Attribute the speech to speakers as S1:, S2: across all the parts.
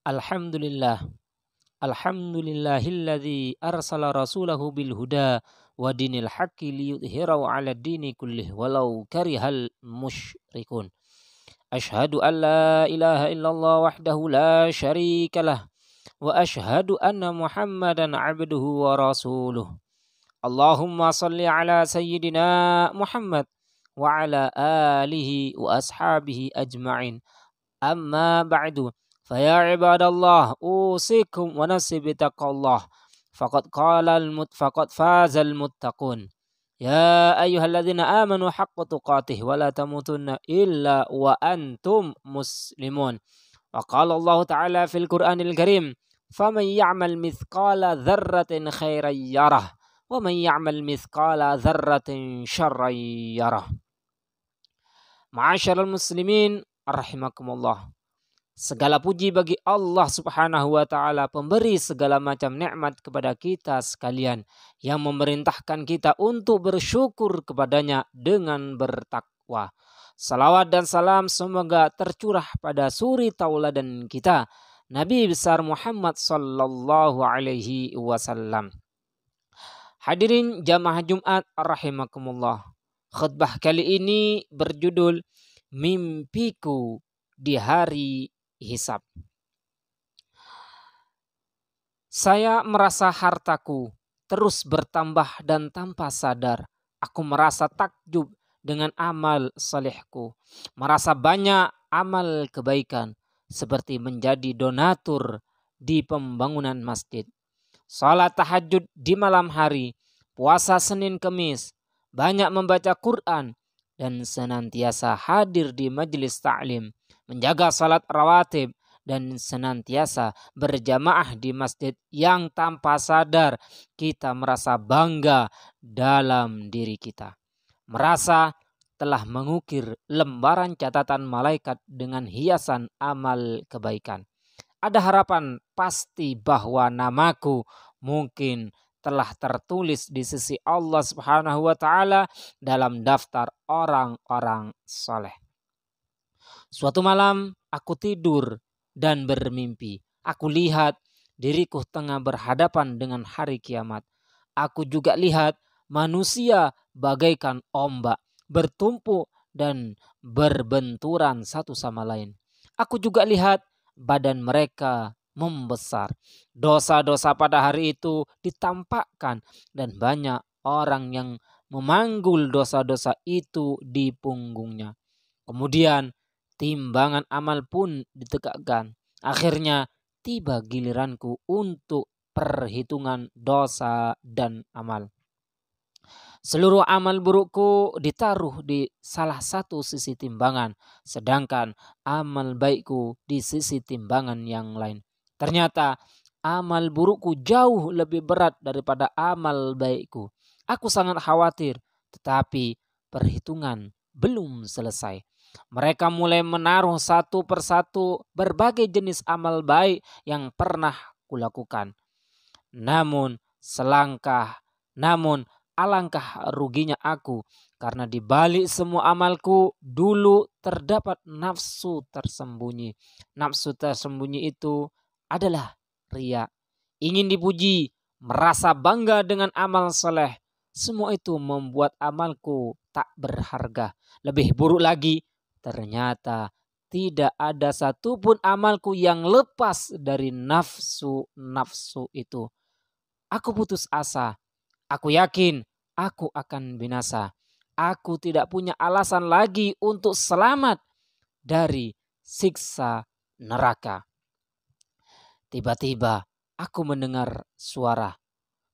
S1: Alhamdulillah. Alhamdulillahilladzi arsala rasulahu bil huda wa dinil haqqi liyudhhirahu 'ala dini kullih walau karihal musyrikun. Asyhadu an la ilaha illallah wahdahu la syarikalah wa asyhadu anna Muhammadan 'abduhu wa rasuluh. Allahumma salli ala sayyidina Muhammad wa ala alihi wa ashabihi ajma'in. Amma ba'du. Faya ibadallah usikum wa nafsi bitaqallah faqad fazal muttaqun. Ya ayyuhalladzina amanu haqqa tuqatih wa la tamutunna illa wa antum muslimun. Wa qala Allah ta'ala fil Qur'anil Karim, faman ya'mal mithqala dzarratin khairan yarah wa man ya'mal mithqala dzarratin syarran yarah. Ma'asyiral muslimin rahimakumullah. Segala puji bagi Allah Subhanahu wa taala, pemberi segala macam nikmat kepada kita sekalian, yang memerintahkan kita untuk bersyukur kepadanya dengan bertakwa. Salawat dan salam semoga tercurah pada suri tauladan kita, Nabi besar Muhammad sallallahu alaihi wasallam. Hadirin jamaah Jumat rahimakumullah. Khutbah kali ini berjudul Mimpiku di Hari Hisab. Saya merasa hartaku terus bertambah dan tanpa sadar aku merasa takjub dengan amal salehku, merasa banyak amal kebaikan seperti menjadi donatur di pembangunan masjid, salat tahajud di malam hari, puasa Senin Kemis, banyak membaca Quran dan senantiasa hadir di majelis ta'lim, menjaga salat rawatib dan senantiasa berjamaah di masjid, yang tanpa sadar kita merasa bangga dalam diri kita. Merasa telah mengukir lembaran catatan malaikat dengan hiasan amal kebaikan. Ada harapan pasti bahwa namaku mungkin telah tertulis di sisi Allah Subhanahu wa taala dalam daftar orang-orang soleh. Suatu malam aku tidur dan bermimpi. Aku lihat diriku tengah berhadapan dengan hari kiamat. Aku juga lihat manusia bagaikan ombak bertumpuk dan berbenturan satu sama lain. Aku juga lihat badan mereka membesar. Dosa-dosa pada hari itu ditampakkan dan banyak orang yang memanggul dosa-dosa itu di punggungnya. Kemudian timbangan amal pun ditegakkan. Akhirnya tiba giliranku untuk perhitungan dosa dan amal. Seluruh amal burukku ditaruh di salah satu sisi timbangan, sedangkan amal baikku di sisi timbangan yang lain. Ternyata amal burukku jauh lebih berat daripada amal baikku. Aku sangat khawatir, tetapi perhitungan belum selesai. Mereka mulai menaruh satu persatu berbagai jenis amal baik yang pernah kulakukan. Namun alangkah ruginya aku, karena di balik semua amalku dulu terdapat nafsu tersembunyi. Nafsu tersembunyi itu adalah riya, ingin dipuji, merasa bangga dengan amal soleh. Semua itu membuat amalku tak berharga. Lebih buruk lagi, ternyata tidak ada satupun amalku yang lepas dari nafsu itu. Aku putus asa. Aku yakin aku akan binasa. Aku tidak punya alasan lagi untuk selamat dari siksa neraka. Tiba-tiba aku mendengar suara.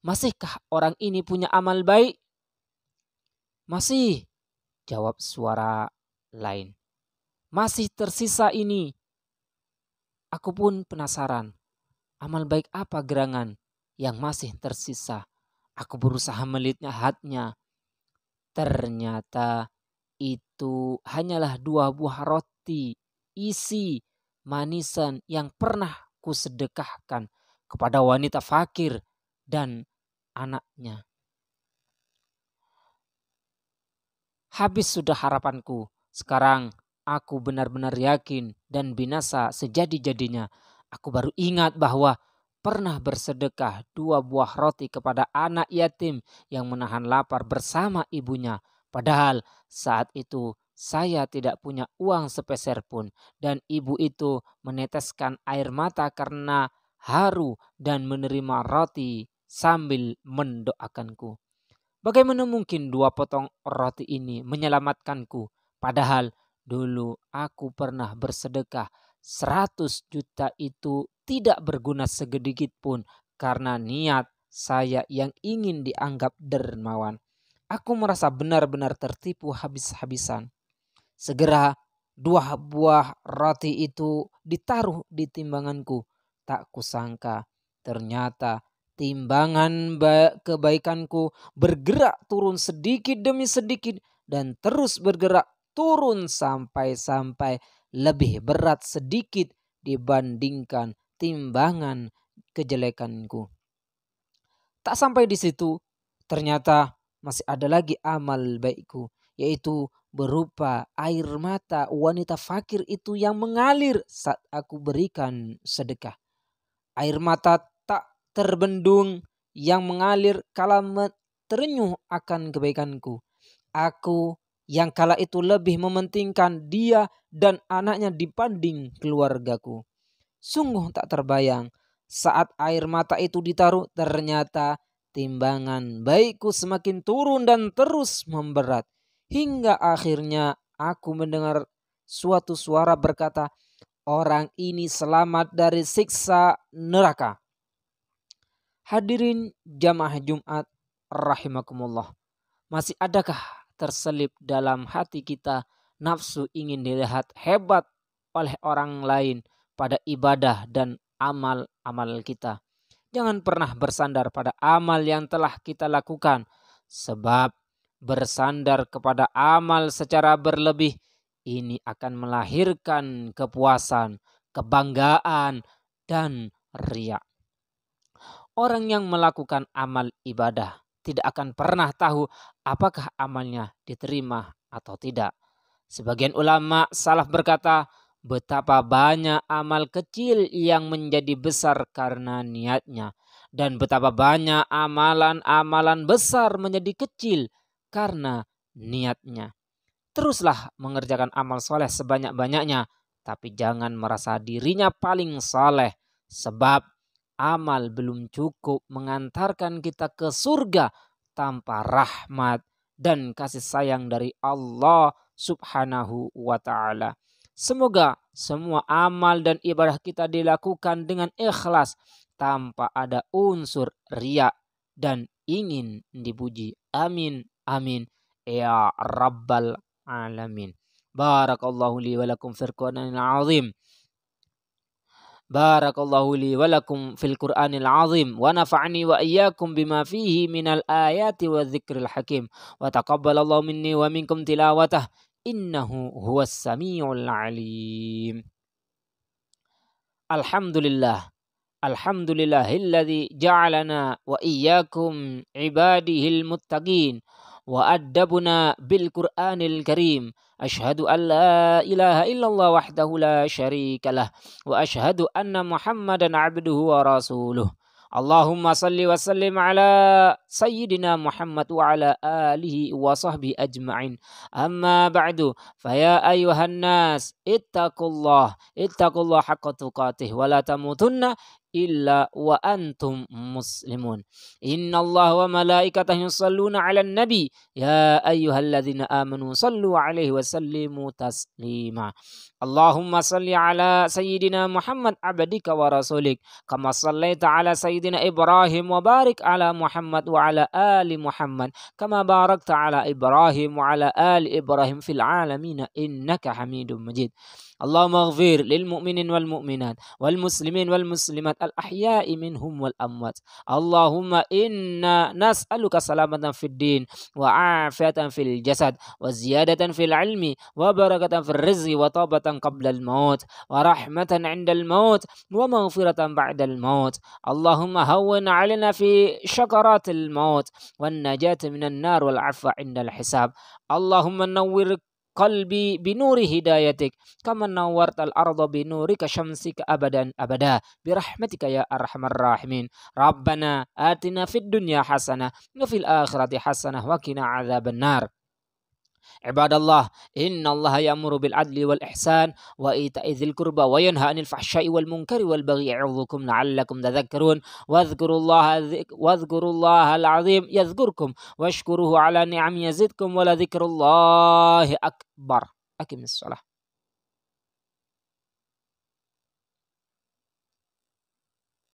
S1: Masihkah orang ini punya amal baik? Masih, jawab suara lain. Masih tersisa ini. Aku pun penasaran. Amal baik apa gerangan yang masih tersisa? Aku berusaha melihatnya. Ternyata itu hanyalah 2 buah roti isi manisan yang pernah kusedekahkan kepada wanita fakir dan anaknya. Habis sudah harapanku. Sekarang aku benar-benar yakin dan binasa sejadi-jadinya. Aku baru ingat bahwa pernah bersedekah 2 buah roti kepada anak yatim yang menahan lapar bersama ibunya. Padahal saat itu saya tidak punya uang sepeser pun dan ibu itu meneteskan air mata karena haru dan menerima roti sambil mendoakanku. Bagaimana mungkin 2 potong roti ini menyelamatkanku? Padahal dulu aku pernah bersedekah 100 juta itu tidak berguna sedikit pun karena niat saya yang ingin dianggap dermawan. Aku merasa benar-benar tertipu habis-habisan. Segera 2 buah roti itu ditaruh di timbanganku. Tak kusangka ternyata timbangan kebaikanku bergerak turun sedikit demi sedikit dan terus bergerak turun sampai lebih berat sedikit dibandingkan timbangan kejelekanku. Tak sampai di situ, ternyata masih ada lagi amal baikku, yaitu berupa air mata wanita fakir itu yang mengalir saat aku berikan sedekah. Air mata tak terbendung yang mengalir kala terenyuh akan kebaikanku. Aku yang kala itu lebih mementingkan dia dan anaknya dibanding keluargaku. Sungguh tak terbayang saat air mata itu ditaruh ternyata timbangan baikku semakin turun dan terus memberat. Hingga akhirnya aku mendengar suatu suara berkata, orang ini selamat dari siksa neraka. Hadirin jamaah Jumat rahimakumullah. Masih adakah terselip dalam hati kita nafsu ingin dilihat hebat oleh orang lain pada ibadah dan amal-amal kita? Jangan pernah bersandar pada amal yang telah kita lakukan, sebab bersandar kepada amal secara berlebih ini akan melahirkan kepuasan, kebanggaan, dan riya. Orang yang melakukan amal ibadah tidak akan pernah tahu apakah amalnya diterima atau tidak. Sebagian ulama salaf berkata, betapa banyak amal kecil yang menjadi besar karena niatnya, dan betapa banyak amalan-amalan besar menjadi kecil karena niatnya. Teruslah mengerjakan amal soleh sebanyak-banyaknya, tapi jangan merasa dirinya paling soleh, sebab amal belum cukup mengantarkan kita ke surga tanpa rahmat dan kasih sayang dari Allah Subhanahu wa ta'ala. Semoga semua amal dan ibadah kita dilakukan dengan ikhlas tanpa ada unsur riya dan ingin dipuji. Amin amin ya rabbal alamin. Barakallahu li wa lakum fil Qur'anil azim. Barakallahu li wa lakum fil Qur'anil azim wa nafa'ani wa iyyakum bima fihi minal ayati wa dzikril hakim wa taqabbalallahu minni wa minkum tilawatah innahu huwas samiul alim. Alhamdulillah. Alhamdulillahilladzi ja'alana wa iyyakum ibadihil muttaqin wa addabuna bil Qur'anil karim. Asyhadu an la ilaha illallah wahdahu la syarikalah wa asyhadu anna Muhammadan abduhu wa rasuluh. Allahumma salli wa sallim ala sayyidina Muhammad wa ala alihi wa sahbihi ajma'in. Amma ba'du, faya ayuhan nas ittaqullah haqqa tuqatih wa la tamutunna illa wa antum muslimun. Inna Allah wa malaikatahu yusalluna 'alan nabi ya ayyuhalladzina amanu sallu 'alaihi wa sallimu taslima. Allahumma salli ala sayyidina Muhammad abdika wa rasulik kama sallaita ala sayyidina Ibrahim wa barik ala Muhammad wa ala ali Muhammad kama barakta ala Ibrahim wa ala ali Ibrahim fil alamin innaka Hamidum Majid. Allahumma ighfir lil mu'minin wal mu'minat wal muslimin wal muslimat al ahya'i minhum wal amwat. Allahumma inna nas'aluka salamatan fid din wa afiyatan fil jasad wa ziyadatan fil ilmi wa barakatan fil rizqi wa taubatan qabla al maut wa rahmatan 'inda al maut wa maghfiratan ba'da al maut. Allahumma hawwin 'alaina fi syakaratil maut wan najata minan nar wal 'afwa 'inda al hisab. Allahumma nawwir qalbi binuri hidayatik kama nawwartal arda binurika syamsika abadan abada birahmatika ya arhamar rahimin. Rabbana atina fid dunya hasanah wa fil akhirati hasanah wa qina adzabannar. Ibadallah, innallaha ya'muru bil adli wal ihsan wa ita'i dzil qurba wa yanha 'anil fahsya'i wal munkari wal baghi ya'idzukum la'allakum tadhakkarun. Wadhkurullahal 'azim yadhkurkum washkuruhu 'ala ni'ami yazidkum wa la dzikrullahi akbar. Aqimissalah.